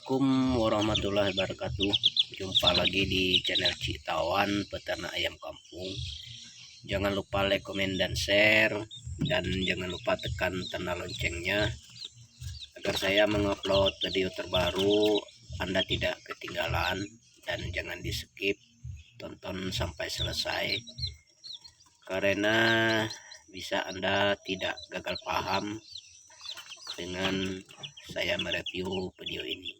Assalamualaikum warahmatullahi wabarakatuh. Jumpa lagi di channel Citawan Peternak Ayam Kampung. Jangan lupa like, komen, dan share. Dan jangan lupa tekan tanda loncengnya agar saya mengupload video terbaru Anda tidak ketinggalan. Dan jangan di skip, tonton sampai selesai, karena bisa Anda tidak gagal paham dengan saya mereview video ini.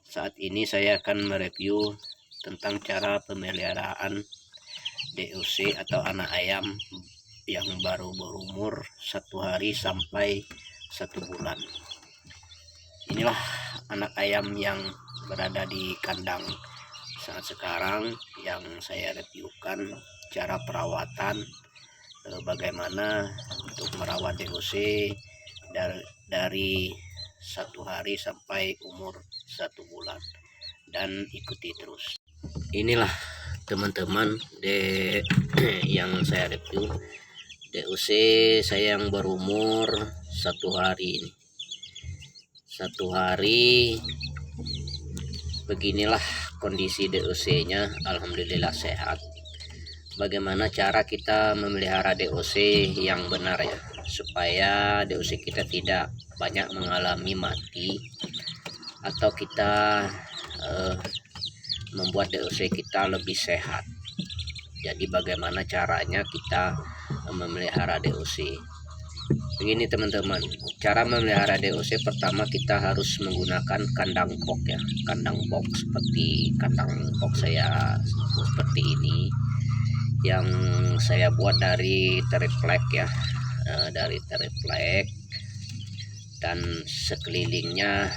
Saat ini saya akan mereview tentang cara pemeliharaan DOC atau anak ayam yang baru berumur 1 hari sampai 1 bulan. Inilah anak ayam yang berada di kandang saat sekarang yang saya reviewkan, cara perawatan, bagaimana untuk merawat DOC dari 1 hari sampai umur 1 bulan, dan ikuti terus. Inilah teman-teman yang saya review DOC saya yang berumur 1 hari ini. 1 hari beginilah kondisi DOC nya, alhamdulillah sehat. Bagaimana cara kita memelihara DOC yang benar ya, supaya DOC kita tidak banyak mengalami mati, atau kita membuat DOC kita lebih sehat. Jadi bagaimana caranya kita memelihara DOC? Begini teman-teman, cara memelihara DOC pertama kita harus menggunakan kandang box ya, kandang box seperti kandang box saya seperti ini, yang saya buat dari triplek ya, dari triplek, dan sekelilingnya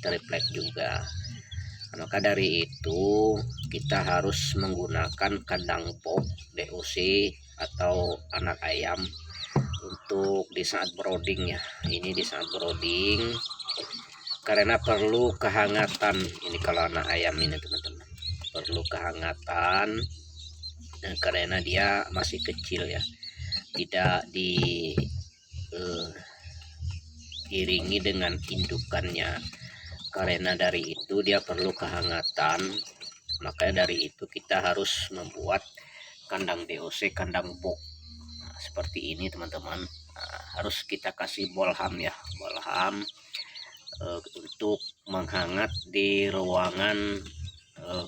triplek juga. Maka dari itu kita harus menggunakan kandang box DOC atau anak ayam untuk di saat brooding ya. Ini di saat brooding, karena perlu kehangatan. Ini kalau anak ayam ini teman-teman, perlu kehangatan karena dia masih kecil ya, tidak diiringi dengan indukannya. Karena dari itu dia perlu kehangatan, makanya dari itu kita harus membuat kandang DOC, kandang box seperti ini teman-teman. Harus kita kasih bolham ya, bolham untuk menghangat di ruangan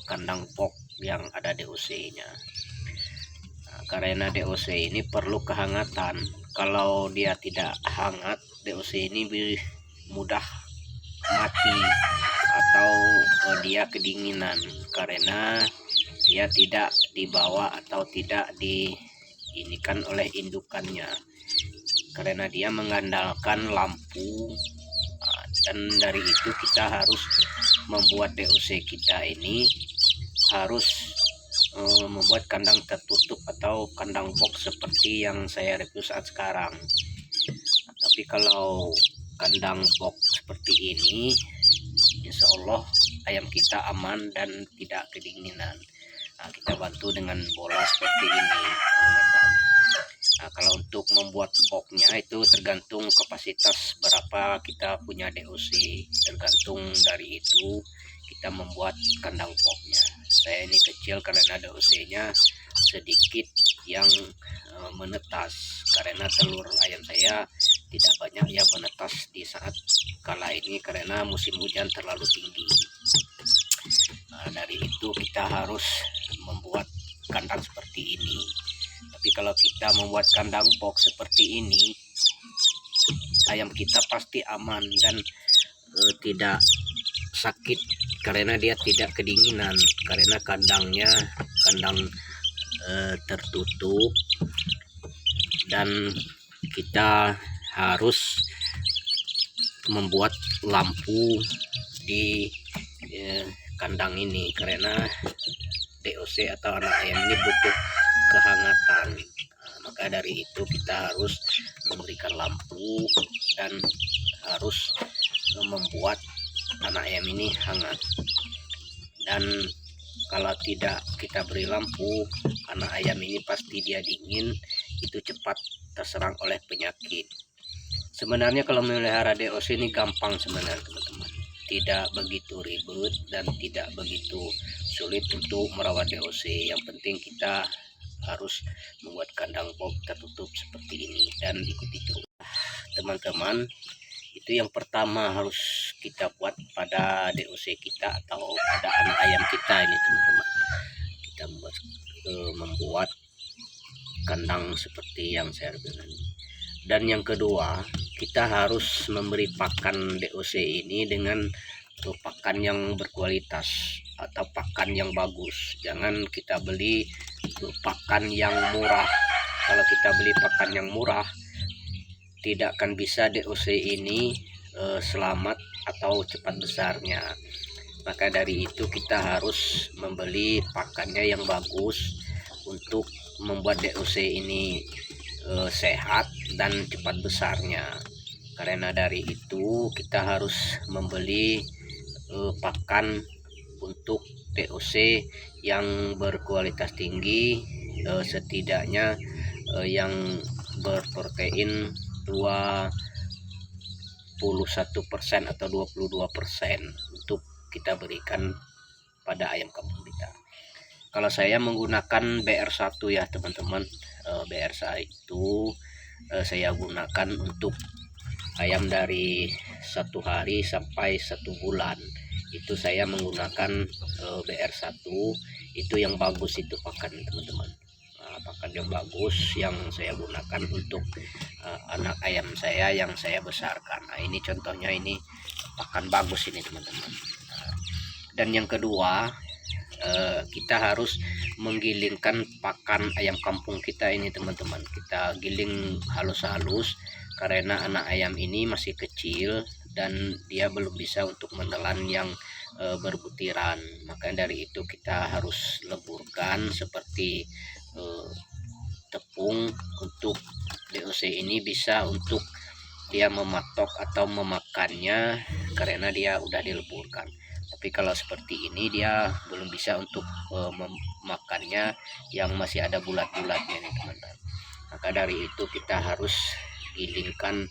kandang box yang ada DOC nya. Karena DOC ini perlu kehangatan. Kalau dia tidak hangat, DOC ini mudah mati atau dia kedinginan, karena dia tidak dibawa atau tidak diinikan oleh indukannya, karena dia mengandalkan lampu. Dan dari itu kita harus membuat DOC kita ini harus membuat kandang tertutup atau kandang box seperti yang saya review saat sekarang. Tapi kalau kandang box seperti ini, insya Allah ayam kita aman dan tidak kedinginan. Kita bantu dengan bola seperti ini. Kalau untuk membuat boxnya itu tergantung kapasitas berapa kita punya DOC, tergantung dari itu kita membuat kandang boxnya. Saya ini kecil karena DOC-nya sedikit yang menetas, karena telur ayam saya tidak banyak yang menetas di saat kala ini karena musim hujan terlalu tinggi. Dari itu kita harus membuat kandang seperti ini. Tapi kalau kita membuat kandang box seperti ini, ayam kita pasti aman dan tidak sakit, karena dia tidak kedinginan, karena kandangnya kandang tertutup. Dan kita harus membuat lampu di kandang ini, karena DOC atau anak ayam ini butuh kehangatan. Maka dari itu kita harus memberikan lampu dan harus membuat anak ayam ini hangat. Dan kalau tidak kita beri lampu, anak ayam ini pasti dia dingin, itu cepat terserang oleh penyakit. Sebenarnya kalau memelihara DOC ini gampang sebenarnya teman-teman. tidak begitu ribet dan tidak begitu sulit untuk merawat DOC. Yang penting kita harus membuat kandang box tertutup seperti ini dan ikuti terus teman-teman. Itu yang pertama harus kita buat pada DOC kita atau pada anak ayam kita ini teman-teman. Kita membuat kandang seperti yang saya bilang. Dan yang kedua, kita harus memberi pakan DOC ini dengan pakan yang berkualitas atau pakan yang bagus. Jangan kita beli pakan yang murah. Kalau kita beli pakan yang murah, tidak akan bisa DOC ini selamat atau cepat besarnya. Maka dari itu kita harus membeli pakannya yang bagus untuk membuat DOC ini sehat dan cepat besarnya. Karena dari itu kita harus membeli pakan untuk DOC yang berkualitas tinggi, setidaknya yang berprotein 21% atau 22% untuk kita berikan pada ayam kampung kita. Kalau saya menggunakan BR1 ya teman-teman. BR1 itu saya gunakan untuk ayam dari 1 hari sampai 1 bulan. Itu saya menggunakan BR1 itu yang bagus, itu pakan teman-teman. Pakan yang bagus yang saya gunakan untuk anak ayam saya yang saya besarkan. Nah, ini contohnya, ini pakan bagus ini teman-teman. Dan yang kedua, kita harus menggilingkan pakan ayam kampung kita ini teman-teman. Kita giling halus-halus karena anak ayam ini masih kecil dan dia belum bisa untuk menelan yang berbutiran. Maka dari itu kita harus leburkan seperti tepung untuk DOC ini bisa untuk dia mematok atau memakannya karena dia udah dileburkan. Tapi kalau seperti ini dia belum bisa untuk memakannya yang masih ada bulat-bulatnya nih teman-teman. Maka dari itu kita harus gilingkan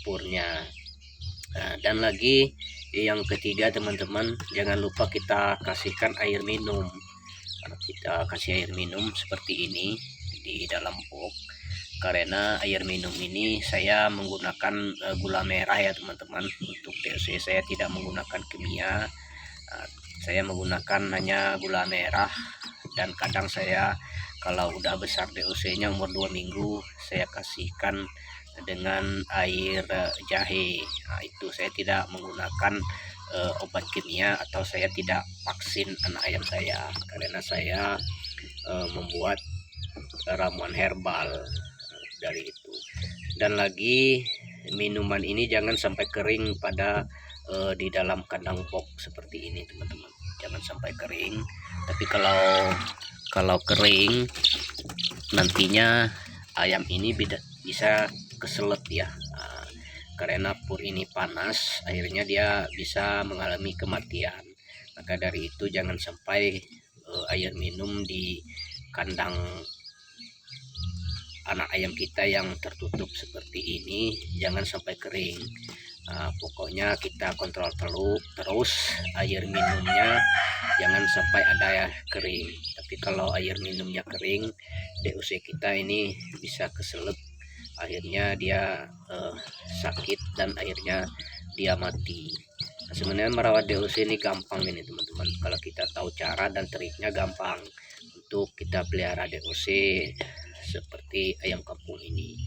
purnya. Nah, dan lagi yang ketiga teman-teman, jangan lupa kita kasihkan air minum. Kalau kita kasih air minum seperti ini di dalam box, karena air minum ini saya menggunakan gula merah ya teman-teman. Untuk DOC saya tidak menggunakan kimia. Saya menggunakan hanya gula merah, dan kadang saya kalau udah besar DOC nya umur 2 minggu saya kasihkan dengan air jahe. Nah, itu saya tidak menggunakan obat kimia atau saya tidak vaksin anak ayam saya, karena saya membuat ramuan herbal dari itu. Dan lagi minuman ini jangan sampai kering pada di dalam kandang box seperti ini teman-teman, jangan sampai kering. Tapi kalau kering nantinya ayam ini bisa keselot ya. Karena pur ini panas, akhirnya dia bisa mengalami kematian. Maka dari itu jangan sampai air minum di kandang anak ayam kita yang tertutup seperti ini jangan sampai kering. Pokoknya kita kontrol terus air minumnya, jangan sampai ada kering. Tapi kalau air minumnya kering, DOC kita ini bisa keselip, akhirnya dia sakit dan akhirnya dia mati. Nah, sebenarnya merawat DOC ini gampang ini teman-teman. Kalau kita tahu cara dan triknya gampang untuk kita pelihara DOC seperti ayam kampung ini.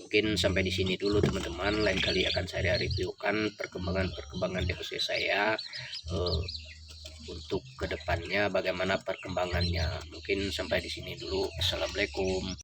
Mungkin sampai di sini dulu teman-teman. Lain kali akan saya reviewkan perkembangan DOC saya untuk kedepannya bagaimana perkembangannya. Mungkin sampai di sini dulu. Assalamualaikum.